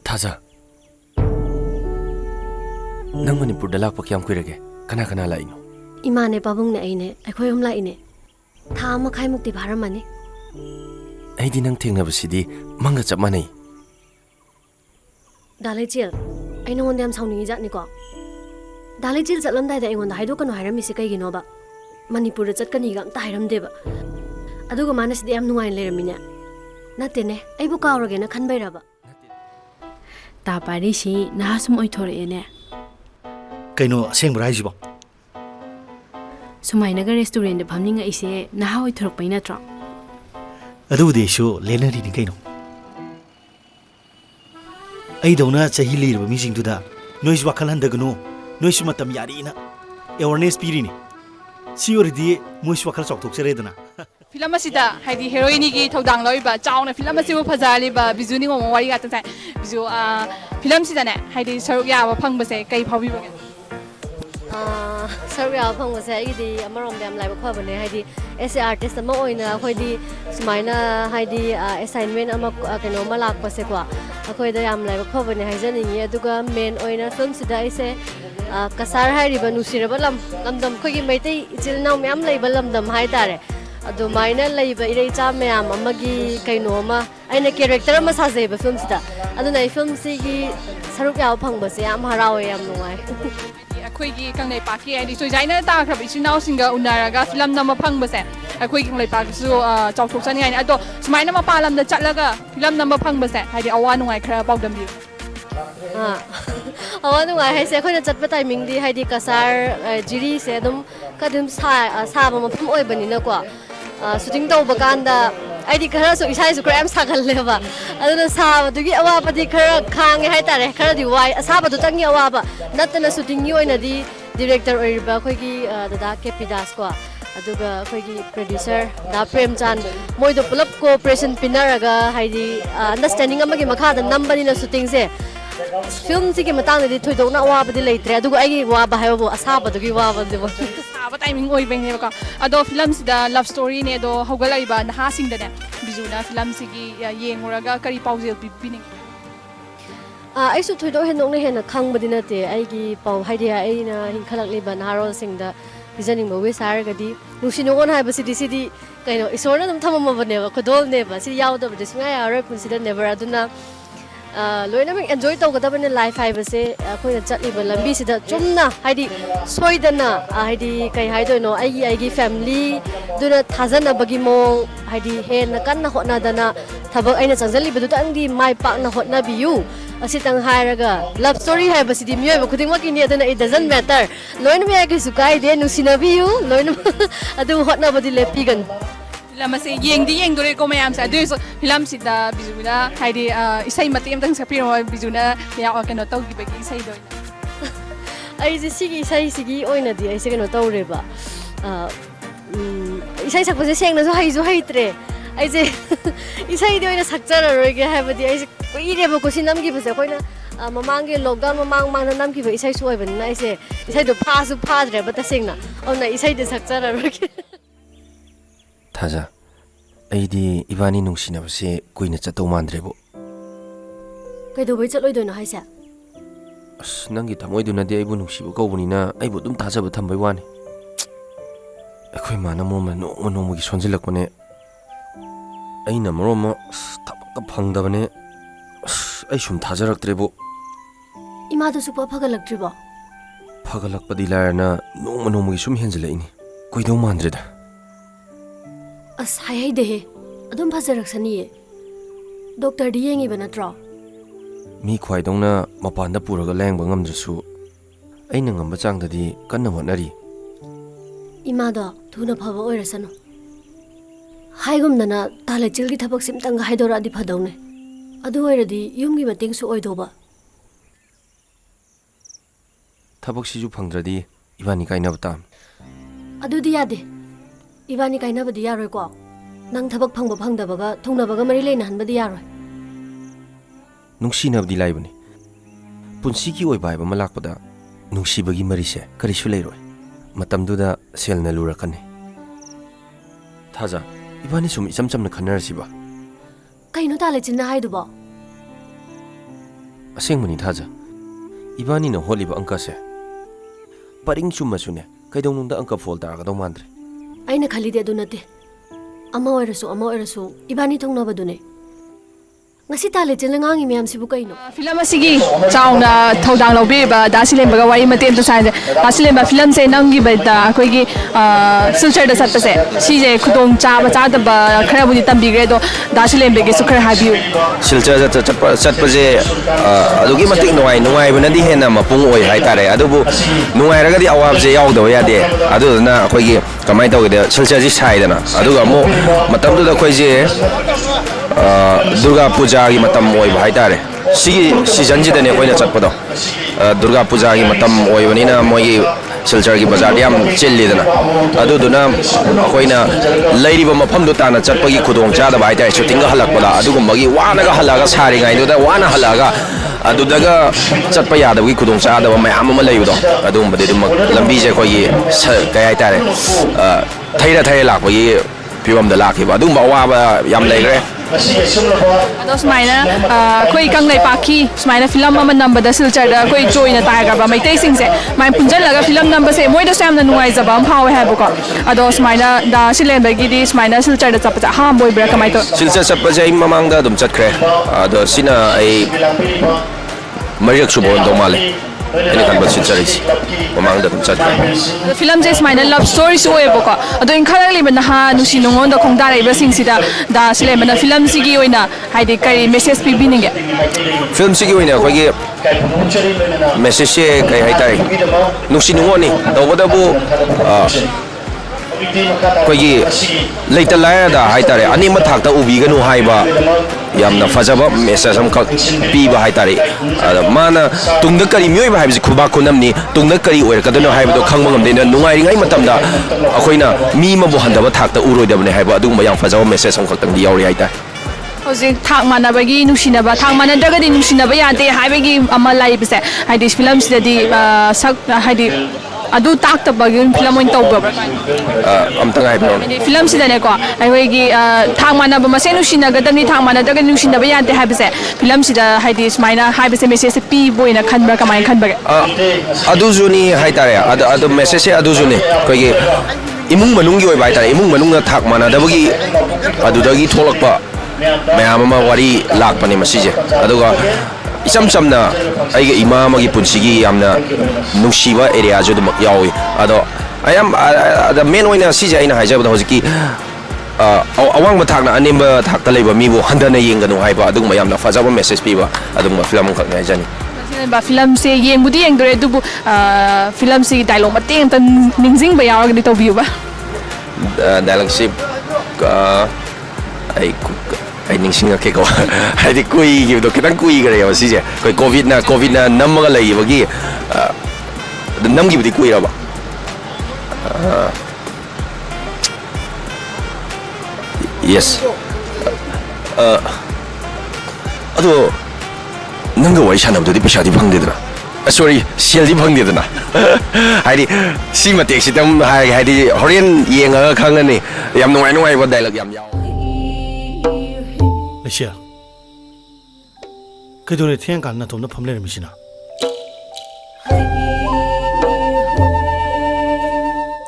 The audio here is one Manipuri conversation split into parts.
Thaja, nang Manipur da lakpa kiyam kuirage kana kana laino. Imane pabung ne aine akhoi hum laine. Tha ma khai mukti bharamani. Aidi nang thengnabasidi manga chap manai. Dalechil, aina ngonde am sauni jatni ko. Dalechil chatlamdai da aingon haido kanu hairam isi kai gino ba. Manipur da chatkani ga amta hairam deba. Aduga manasidi am nuai leramine. Natene, aibu kawrage na khanbai ba. Ta pari si na sum oi thore ene. Kaino aseng brai jibo. Sumai naga restaurant da phamninga ise na ha oi thorok pai na tro. Adu de sho lenari ni kaino. Ai dona chahi lir ba mi sing tu da noise wakhalan da gno noise matam yari na awareness piri ni. Sioridi moise wakhal chok thok chere dana. Film asida haidi heroine gi thodang loiba chawna film asibu phajali ba bijuni ngom wari ga tan bizu film sida ne haidi saruk ya ba phangbase kai phawi ba Saruk ya phangbase aidi amarom dam lai ba khabane haidi SA artist ama oina khoidi sumaina haidi assignment ama keno malak pase kwa akhoi da yam lai ba khabane haijani ni aduga main oina film sida ise kasar hairi ba nusira ba lamdam khogi maitai ichil naw myam lai ba lamdam hai tare Adumaina laiba irei cha mayam amagi kaino ama aina character ama sajaiba film sida aduna film sigi saruk yaw phangbase yam harawe yam nuai akhoi gi kanglai paki ai soi jaina ta khab isinau singa unaraga film nama phangbase akhoi gi kanglai paki su chawthok chani ai ado sumaina ma palam da chatlaga film nama phangbase haidi awa nuai khara pawdam bi awa nuai haise khoina chatpa timing di haidi kasar jiri se dum kadum sa ba mafum oi banina ko shooting tauba kanda aidi khara so isai su kram sagal leba aduna sa dugi awaba di khara khange hai tare khara di wai asaba du tangi awaba natana shooting ni oina di director oiriba khoi gi dada KP Das ko aduga khoi gi producer da Premchan moi do pulap cooperation pinaraga haidi understanding amagi makha da nambani na shooting se film sigi matang di thoidok na awaba di leitre aduga ai waba haibo asaba dugi waba de ba timing oi beng ne ka ado film sida love story ne do hogalai ba na ha sing da ne bizuna film sigi yenguraga kari paujel bibining ai su thoidok henok ne hena khangbadi na te ai gi pau haidi ai na hinkhalak liba narol sing da bizaning ba we sarga di nusinogon hai ba sidi kaino isorna dum thamama bane ba khodol ne ba si yaw da ba sunga ya ra kun sida never aduna loina mek enjoy tawgadabane life haibase akoina chatliba lambi sida chumna haidi soidana haidi kai haidoino aigi family duna thajana bagi mo haidi hen kanna hotna dana thabak aina chanjali bedu tangdi mai pak na hotna biu asitang hairaga love story haibasidi miyoi ba khuding makini adana it doesn't matter loina me agi sukai de nusina biu loina adu hotna badi lepigan lamase yeng dore ko mayam sa do film sida bizuna haidi isai mati am tang sapiro bizuna ya keno taw gi bagi isai do ai je sigi isai sigi oina di ai se keno taw reba isai sakpase sengna so haitre ai je isai di oina sakjara roige habadi ai koireba ko sinam gi base koina mamang ge lockdown mamang na nam gi ba isai so oibani na ai se isai do pha dre ba ta sengna ona isai de sakjara roige Thaja, aidi ibani nungsinabase kuina chatau mandrebo. Kaidobai chatloidoino haisa? As nangi thamoidunadi aibu nungsibu kaubunina aibu dum thajaba thambai wani. Akhoi mana moma nomugi sonjilakpane. Aina maroma thabaka phangdabane. Ai sum thajaraktrebo. Imadu supa phagalaktribo. Phagalakpadi larana nomugi sum henjalaini. Koidau mandreda. As hai de adum phajaraksani doctor di yengi banatro mi khwaidongna mapanda puraga lengba ngamdrasu aina ngamba changdadi kanna honari imada thuna phaba oirasanu haigumnana talachil gi thabak simtang haidora di phadawne adu oiradi yumgi mating su oidoba thabak siju phangdradi ibani kaina batam adu di yade Ibani kaina badi yaroi ko nang thabak phangba phangdabaga thungnabaga mari leina hanbadi yaroi nungsinabdi laibani punsigi oi bai ba malakpada nungsibagi marise karisu leiroi matamduda selna lurakani Thaja ibani sum isam chamna khanarasiba kaino tale chinna haidubo ꯑꯁꯦꯡꯕꯅꯤ ꯊꯥꯖ ꯏꯕꯥꯅꯤꯅ ꯍꯣꯠꯂꯤꯕ ꯑꯪꯀꯁꯦ ꯄꯔꯤꯡ ꯆꯨꯝꯃꯁꯨꯅꯦ ꯀꯩꯗꯧꯅꯨꯡꯗ ꯑꯪꯀ ꯐꯣꯜ ꯇꯥꯔꯒꯗꯧ ꯃꯥꯟꯗ꯭ꯔꯦ ꯑꯩꯅ ꯈꯜꯂꯤꯗꯤ ꯑꯗꯨ ꯅꯠꯇꯦ ꯑꯃ ꯑꯣꯏꯔꯁꯨ ꯏꯕꯥꯅꯤ ꯊꯧꯅꯕꯗꯨꯅꯦ ngasi tale chele ngangi meyam sibu kaino film asigi chauna thodang lobiriba dasilemba wari matem to sai dasilemba film se nangi bada koi gi silchar da sat se si je khudong cha ba cha da ba khara budi tambi gre do dasilembe ge sukhar habiu silchar sat pa je adugi matik nuai banadi hena mapung oi hai tare adubu nuai raga di awab je yaw da yade adu na koi gi kamai tawide silchar ji sai dana aduga mo matam du da koi je Durga Puja gi matam oi bhai tare sigi season ji dane koina chatpado Durga Puja gi matam oi bani na moi silchar gi bazar yam chilli dana adu duna koina leiri ba mafam do tana chatpagi khudong cha da bhai tare shooting ga halak pada adu magi wana ga halaga sari ngai do da wana halaga adu daga chatpa yada gi khudong cha da mayam ma leido adu bade dum lambi je koi kai ai tare thaira lakpagi piwam da lakhiba adu ma wa ba yam leigre ado smaina koi kanglai pakhi smaina film ama number da silchar da koi joina taiga ba mai sing se mai punjan laga film number se moi da sam na nuai jaba am phawe ha ko ado smaina da silen ba gi di smaina silchar da chapa ha boy bra kamai to silchar chapa jai mamang da dum chatkre ado sina ai mariak subon do male ini kan bal silchar is mamang da dum chatkre film je smaina love story so e ko ado in khala li na ha nu si nongon da khong da rai ba sing sida da silen na film sigi oina haide kari message pi bininge film sigi oina ko gi message se kai hai tai nu si nongoni do boda bu ko gi leita la da hai tare ani ma thak ta ubi ganu hai ba yamna fajaba message am khak pi ba hai tare mana tungda kari myoi ba hai bi khuba khunam ni tungda kari oir ka dono hai ba do khangba ngam de na nungai ringai matam da akoina mi ma bo handaba thak ta uroi da bne hai ba adu ma yang fajaba message am khak tang di yauri hai ta Hojik thak manabagi nusinaba thak manadagadi nusinaba yate haibagi ama laibse haidi film sidadi sak haidi adu tak tabagi film oin tawbra am tang hai bro film sidane ko aigi thak manaba mase nusinagadani thak manadagadi nusinaba yate haibse film sida haidi smaina haibse message pi boina khanbra kamai khanbage adu juni hai tare adu message adu juni ko gi imung manung gi oi bai tare imung manung na thak manadabagi adu dagi tholakpa mayam ama wari lakpani masije aduga isam samna aiga ima magi punsigi yamna nungsiba area jo dum yawi ado ayam the main oina sije aina haijaba hojiki awang bathakna animba thakta leiba mibu handana yenganu haiba adugma yamna fajaba message piba adugma film khak ngai jani ba film se yengbudi yengdore dubu film se dialogue mateng tan ningjing ba yawagdi tobiu ba dialogue si ai ningsing ke ko ai di kui gi do kitang kui gare ya si je koi covid na namaga lai bagi nam gi budi kui ra ba yes ado nanga wai shanam do di pesa di phang de dra sorry sel di phang de dna ai di si ma tek si tam hai di horien yenga khang ani yam nuai ba dialogue yam yaw Asia Kedore thiang kan na thom na phamle misina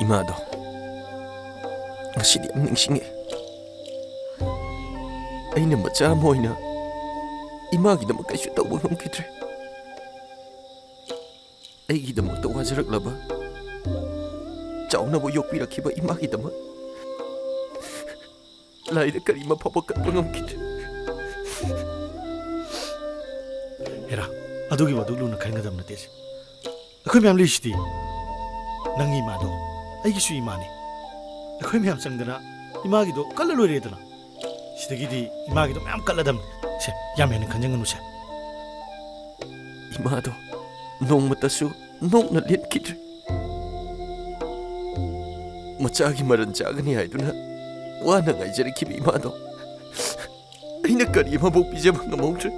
Ima do ngasi di ningsinge aina macha moina ima gi dam kaisu taw ngam kitre ai gi dam to wajarak laba chauna bo yok pi rakhiba ima gi dam lai de kari ma phapak kat ngam kitre Era adugi wadu lu na khainga dam na tes akhoi myam lishti nangi ma do ai gi su imani akhoi myam changdana ima gi do kala loi re dana sidagi di ima gi do myam kala dam se yam hen khanjang nu se ima do nong matasu nong na let kitre macha gi maran chagani haiduna wana ngai jari ki ima do aina kari ma bo pije bang ngomtre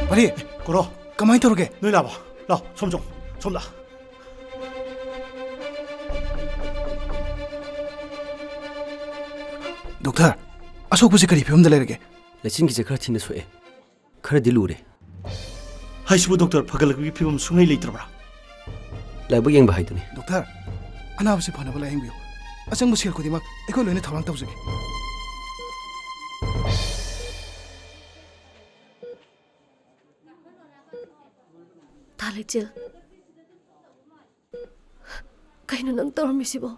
Mari koro kamai toroge noi la ba la somjong ꯁꯣꯝꯗ ꯗꯣꯛꯇꯔ ꯑꯁꯣꯛꯄꯁꯤ ꯀꯔꯤ ꯐꯤꯕꯝꯗ ꯂꯩꯔꯒꯦ ꯂꯩꯆꯤꯟꯒꯤꯁꯦ ꯈꯔ ꯊꯤꯅ ꯁꯣꯛꯑꯦ ꯈꯔꯗꯤ ꯂꯨꯔꯦ ꯍꯥꯏꯁꯤꯕꯨ ꯗꯣꯛꯇꯔ ꯐꯒꯠꯂꯛꯄꯒꯤ ꯐꯤꯕꯝ ꯁꯨꯡꯂꯩ ꯂꯩꯇ꯭ꯔꯕ꯭ꯔꯥ ꯂꯥꯏꯕꯛ ꯌꯦꯡꯕ ꯍꯥꯏꯗꯨꯅꯤ ꯗꯣꯛꯇꯔ ꯑꯅꯥꯕꯁꯤ ꯐꯅꯕ ꯂꯥꯌꯦꯡꯕꯤꯌꯨ ꯑꯆꯪꯕ ꯁꯦꯜ ꯈꯨꯗꯤꯡꯃꯛ ꯑꯩꯈꯣꯏ ꯂꯣꯏꯅ ꯊꯧꯔꯥꯡ ꯇꯧꯖꯒꯦ ꯊꯥ ꯂꯩꯆꯤꯜ ꯀꯩꯅꯣ ꯅꯪ ꯇꯧꯔꯝꯃꯤꯁꯤꯕꯣ